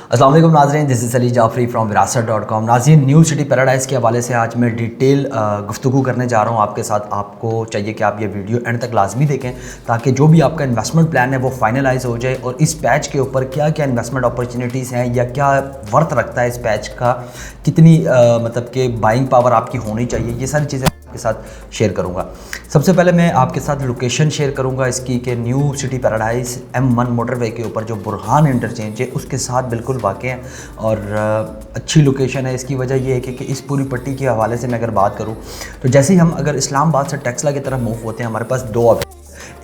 अस्सलाम वालेकुम नाज़रीन, this is Ali Jafri from विरासत.com। नाज़रीन, न्यू सिटी पैराडाइज़ के हवाले से आज मैं डिटेल गुफ्तगू करने जा रहा हूँ आपके साथ। आपको चाहिए कि आप ये वीडियो एंड तक लाजमी देखें ताकि जो भी आपका इन्वेस्टमेंट प्लान है वो फाइनलाइज हो जाए और इस पैच के ऊपर क्या क्या इन्वेस्टमेंट अपॉर्चुनिटीज़ हैं या क्या वर्थ रखता है इस पैच का, कितनी मतलब कि बाइंग पावर आपकी होनी चाहिए, ये सारी चीज़ें आपके साथ शेयर करूंगा। सबसे पहले मैं आपके साथ लोकेशन शेयर करूंगा इसकी कि new city paradise M1 motorway के ऊपर जो बुरहान इंटरचेंज है उसके साथ बिल्कुल वाक़ई है और अच्छी लोकेशन है। इसकी वजह यह है कि इस पूरी पट्टी के हवाले से मैं अगर बात करूं तो जैसे ही हम अगर इस्लामाबाद से टेक्सला की तरफ मूव होते हैं, हमारे पास दो ऑप्शन,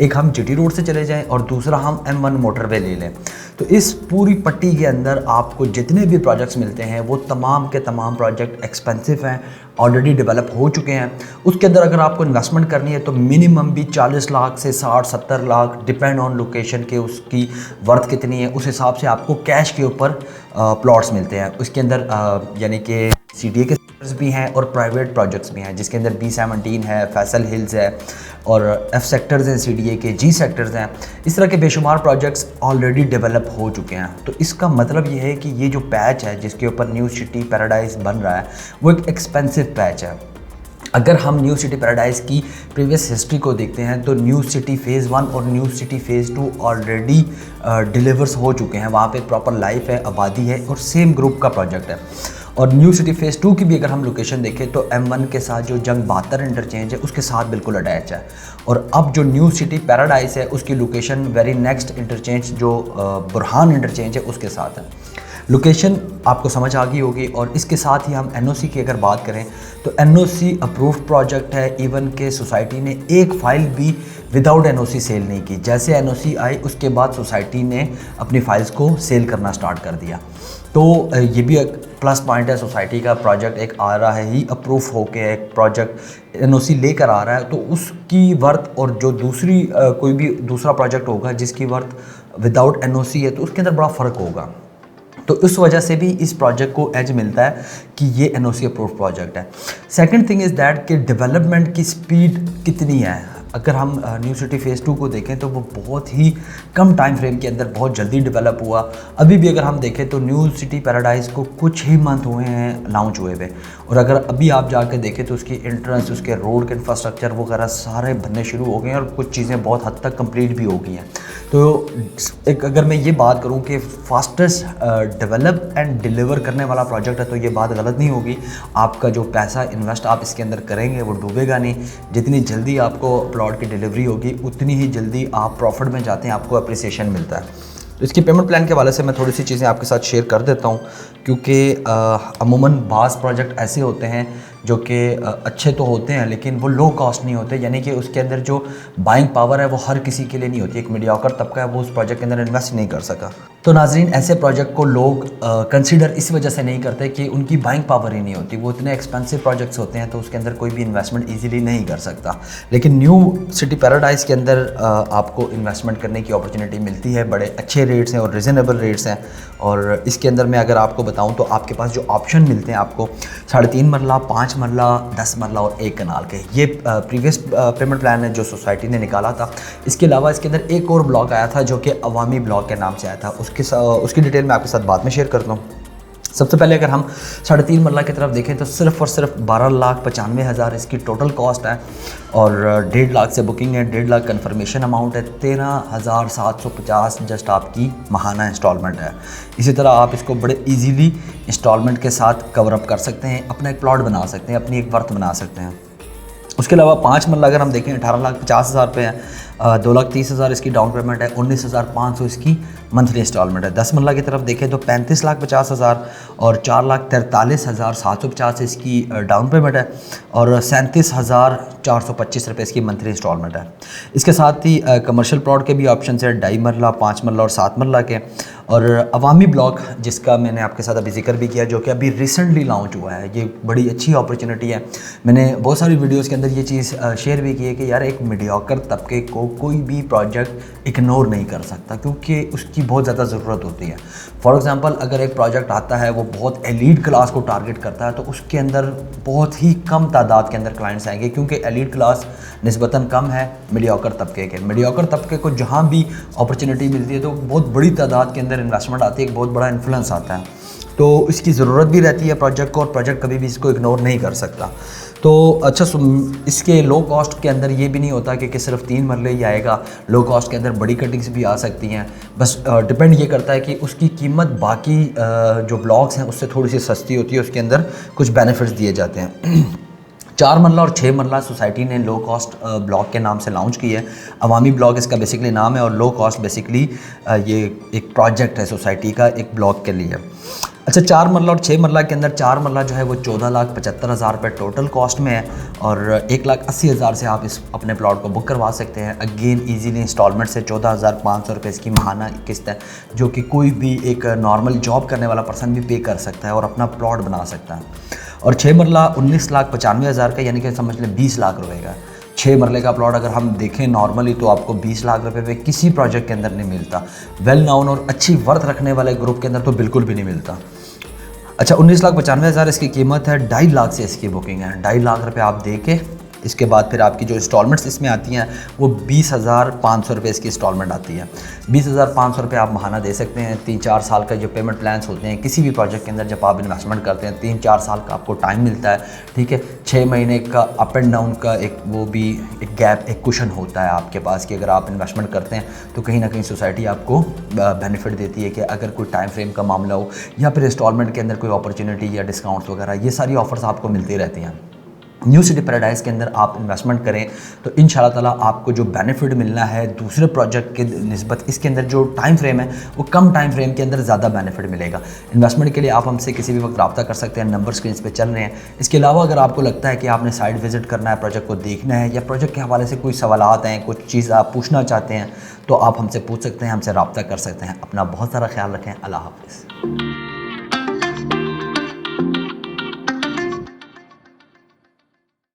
एक हम जीटी रोड से चले जाएं और दूसरा हम M1 मोटरवे ले लें। तो इस पूरी पट्टी के अंदर आपको जितने भी प्रोजेक्ट्स मिलते हैं वो तमाम के तमाम प्रोजेक्ट एक्सपेंसिव हैं, ऑलरेडी डेवलप हो चुके हैं। उसके अंदर अगर आपको इन्वेस्टमेंट करनी है तो मिनिमम भी 40 लाख से 60-70 लाख, डिपेंड ऑन लोकेशन के उसकी वर्थ कितनी है, उस हिसाब से आपको कैश के ऊपर प्लॉट्स मिलते हैं। उसके अंदर यानी कि CDA के सेक्टर्स भी हैं और प्राइवेट प्रोजेक्ट्स भी हैं, जिसके अंदर B17 है, फैसल हिल्स है और F सेक्टर्स हैं, CDA के G सेक्टर्स हैं। इस तरह के बेशुमार प्रोजेक्ट्स ऑलरेडी डेवलप हो चुके हैं। तो इसका मतलब ये है कि ये जो पैच है जिसके ऊपर न्यू सिटी पैराडाइज़ बन रहा है वो एक एक्सपेंसिव पैच है। अगर हम न्यू सिटी पैराडाइज़ की प्रीवियस हिस्ट्री को देखते हैं तो न्यू सिटी फ़ेज़ 1 और new city phase 2 already delivers हो चुके हैं। वहाँ पे प्रॉपर लाइफ है, आबादी है और सेम ग्रुप का प्रोजेक्ट है। और न्यू सिटी फ़ेज़ 2 की भी अगर हम लोकेशन देखें तो M1 के साथ जो जंग 72 इंटरचेंज है उसके साथ बिल्कुल अटैच है। और अब जो न्यू सिटी पैराडाइज़ है उसकी लोकेशन वेरी नेक्स्ट इंटरचेंज जो बुरहान इंटरचेंज है उसके साथ है। लोकेशन आपको समझ आ गई होगी। और इसके साथ ही हम NOC की अगर बात करें तो NOC अप्रूव्ड प्रोजेक्ट है। इवन के सोसाइटी ने एक फ़ाइल भी विदाउट NOC सेल नहीं की। जैसे NOC आई उसके बाद सोसाइटी ने अपनी फ़ाइल्स को सेल करना स्टार्ट कर दिया। तो ये भी एक प्लस पॉइंट है सोसाइटी का। प्रोजेक्ट एक आ रहा है ही अप्रूव होके, एक प्रोजेक्ट NOC लेकर आ रहा है तो उसकी वर्थ और जो दूसरी कोई भी दूसरा प्रोजेक्ट होगा जिसकी वर्थ विदाउट NOC है तो उसके अंदर बड़ा फ़र्क होगा। तो इस वजह से भी इस प्रोजेक्ट को एज मिलता है कि ये NOC अप्रूव प्रोजेक्ट है। सेकंड थिंग इज़ दैट कि डेवलपमेंट की स्पीड कितनी है। अगर हम न्यू सिटी फ़ेज़ 2 को देखें तो वो बहुत ही कम टाइम फ्रेम के अंदर बहुत जल्दी डेवलप हुआ। अभी भी अगर हम देखें तो न्यू सिटी पैराडाइज़ को कुछ ही मंथ हुए हैं लॉन्च हुए हुए, और अगर अभी आप जाकर देखें तो उसकी एंट्रेंस, उसके रोड के इंफ्रास्ट्रक्चर वगैरह सारे बनने शुरू हो गए हैं और कुछ चीज़ें बहुत हद तक कंप्लीट भी हो गई हैं। तो एक अगर मैं ये बात करूं कि फास्टेस्ट डेवलप एंड डिलीवर करने वाला प्रोजेक्ट है तो ये बात गलत नहीं होगी। आपका जो पैसा इन्वेस्ट आप इसके अंदर करेंगे वो डूबेगा नहीं। जितनी जल्दी आपको प्लॉट की डिलीवरी होगी उतनी ही जल्दी आप प्रॉफिट में जाते हैं, आपको अप्रिसिएशन मिलता है। तो इसकी पेमेंट प्लान के हवाले से मैं थोड़ी सी चीज़ें आपके साथ शेयर कर देता हूँ, क्योंकि अमूमन बाज़ प्रोजेक्ट ऐसे होते हैं जो कि अच्छे तो होते हैं लेकिन वो लो कॉस्ट नहीं होते, यानी कि उसके अंदर जो बाइंग पावर है वो हर किसी के लिए नहीं होती। एक मीडियोकर तबका है वो उस प्रोजेक्ट के अंदर इन्वेस्ट नहीं कर सका। तो नाजरीन, ऐसे प्रोजेक्ट को लोग कंसीडर इस वजह से नहीं करते कि उनकी बाइंग पावर ही नहीं होती। वो इतने एक्सपेंसिव प्रोजेक्ट्स होते हैं तो उसके अंदर कोई भी इन्वेस्टमेंट ईजिली नहीं कर सकता। लेकिन न्यू सिटी पैराडाइज़ के अंदर आपको इन्वेस्टमेंट करने की अपॉर्चुनिटी मिलती है। बड़े अच्छे रेट्स हैं और रिजनेबल रेट्स हैं। और इसके अंदर मैं अगर आपको बताऊं तो आपके पास जो ऑप्शन मिलते हैं आपको 3.5 मरला, 5 मरला, 10 मरला और 1 कनाल के, ये प्रीवियस पेमेंट प्लान है जो सोसाइटी ने निकाला था। इसके अलावा इसके अंदर एक और ब्लॉक आया था जो कि अवामी ब्लॉक के नाम से आया था। उसकी डिटेल मैं आपके साथ बाद में शेयर करता हूँ। सबसे पहले अगर हम 3.5 मरला की तरफ देखें तो सिर्फ और सिर्फ 12,95,000 इसकी टोटल कॉस्ट है और 1.5 लाख से बुकिंग है, 1.5 लाख कन्फर्मेशन अमाउंट है, 13,750 जस्ट आपकी माहाना इंस्टॉलमेंट है। इसी तरह आप इसको बड़े इजीली इंस्टॉलमेंट के साथ कवर अप कर सकते हैं, अपना एक प्लॉट बना सकते हैं, अपनी एक वर्थ बना सकते हैं। उसके अलावा 5 मरला अगर हम देखें 18,50,000 रुपये है, 2,30,000 इसकी डाउन पेमेंट है, 19,500 इसकी मंथली इंस्टॉलमेंट है। 10 मरला की तरफ देखें तो 35,50,000 और 4,43,750 इसकी डाउन पेमेंट है और 37,425 रुपये इसकी मंथली इंस्टॉलमेंट है। इसके साथ ही कमर्शियल प्लॉट के भी ऑप्शन है, 2.5 मरला, 5 मरला और 7 मरला के। और अवामी ब्लॉक जिसका मैंने आपके साथ अभी जिक्र भी किया, जो कि अभी रिसेंटली लॉन्च हुआ है, ये बड़ी अच्छी अपॉर्चुनिटी है। मैंने बहुत सारी वीडियोस के अंदर ये चीज़ शेयर भी की है कि यार एक मीडियोकर तबके को कोई भी प्रोजेक्ट इग्नोर नहीं कर सकता, क्योंकि उसकी बहुत ज़्यादा ज़रूरत होती है। फॉर एग्ज़ाम्पल, अगर एक प्रोजेक्ट आता है वो बहुत एलीट क्लास को टारगेट करता है, तो उसके अंदर बहुत ही कम तादाद के अंदर क्लाइंट्स आएंगे, क्योंकि एलीट क्लास निस्बतन कम है मीडियोकर तबके के। मीडियोकर तबके को जहाँ भी अपॉर्चुनिटी मिलती है तो बहुत बड़ी तादाद के अंदर इन्वेस्टमेंट आती है, एक बहुत बड़ा इन्फ्लुएंस आता है, तो इसकी ज़रूरत भी रहती है प्रोजेक्ट को, और प्रोजेक्ट कभी भी इसको इग्नोर नहीं कर सकता। तो अच्छा, इसके लो कॉस्ट के अंदर ये भी नहीं होता कि सिर्फ 3 मरले ही आएगा। लो कॉस्ट के अंदर बड़ी कटिंग्स भी आ सकती हैं, बस डिपेंड ये करता है कि उसकी कीमत बाकी जो ब्लॉक्स हैं उससे थोड़ी सी सस्ती होती है, उसके अंदर कुछ बेनिफिट्स दिए जाते हैं। 4 मरला और 6 मरला सोसाइटी ने लो कॉस्ट ब्लॉक के नाम से लॉन्च की है। अवामी ब्लॉक इसका बेसिकली नाम है, और लो कॉस्ट बेसिकली ये एक प्रोजेक्ट है सोसाइटी का एक ब्लॉक के लिए। अच्छा, 4 मरला और 6 मरला के अंदर 4 मरला जो है वो 14,75,000 रुपये टोटल कॉस्ट में है, और 1,80,000 से आप इस अपने प्लॉट को बुक करवा सकते हैं। अगेन ईजीली इंस्टॉलमेंट से 14,500 रुपये इसकी माहाना किस्त है, जो कि कोई भी एक नॉर्मल जॉब करने वाला पर्सन भी पे कर सकता है और अपना प्लॉट बना सकता है। और 6 मरला 19,95,000 का, यानी कि समझ लें 20 लाख रुपए का। 6 मरले का प्लॉट अगर हम देखें नॉर्मली तो आपको 20 लाख रुपए पे किसी प्रोजेक्ट के अंदर नहीं मिलता। वेल नाउन और अच्छी वर्थ रखने वाले ग्रुप के अंदर तो बिल्कुल भी नहीं मिलता। अच्छा, 19,95,000 इसकी कीमत है। 2.5 लाख से इसकी बुकिंग है। 2.5 लाख रुपये आप दे के इसके बाद फिर आपकी जो इंस्टॉलमेंट्स इसमें आती हैं वो 20,500 रुपये इसकी इंस्टॉलमेंट आती है। 20,500 रुपये आप महाना दे सकते हैं। 3-4 साल का जो पेमेंट प्लान्स होते हैं किसी भी प्रोजेक्ट के अंदर, जब आप इन्वेस्टमेंट करते हैं 3-4 साल का आपको टाइम मिलता है, ठीक है। 6 महीने का अप एंड डाउन का एक वो भी एक गैप, एक कुशन होता है आपके पास कि अगर आप इन्वेस्टमेंट करते हैं तो कहीं ना कहीं सोसाइटी आपको बेनिफिट देती है कि अगर कोई टाइम फ्रेम का मामला हो या फिर इंस्टॉलमेंट के अंदर कोई अपॉर्चुनिटी या डिस्काउंट्स वगैरह, ये सारी ऑफर्स आपको मिलती रहती हैं। न्यू सिटी पैराडाइज के अंदर आप इन्वेस्टमेंट करें तो इंशाल्लाह ताला आपको जो बेनिफिट मिलना है दूसरे प्रोजेक्ट के निस्बत, इसके अंदर जो टाइम फ्रेम है वो कम टाइम फ्रेम के अंदर ज़्यादा बेनिफिट मिलेगा। इन्वेस्टमेंट के लिए आप हमसे किसी भी वक्त रब्ता कर सकते हैं, नंबर स्क्रीन पे चल रहे हैं। इसके अलावा अगर आपको लगता है कि आपने साइट विजिट करना है, प्रोजेक्ट को देखना है, या प्रोजेक्ट के हवाले से कोई सवालात हैं, कुछ चीज़ आप पूछना चाहते हैं, तो आप हमसे पूछ सकते हैं, हमसे रब्ता कर सकते हैं। अपना बहुत सारा ख्याल रखें। अल्लाह हाफ़िज़।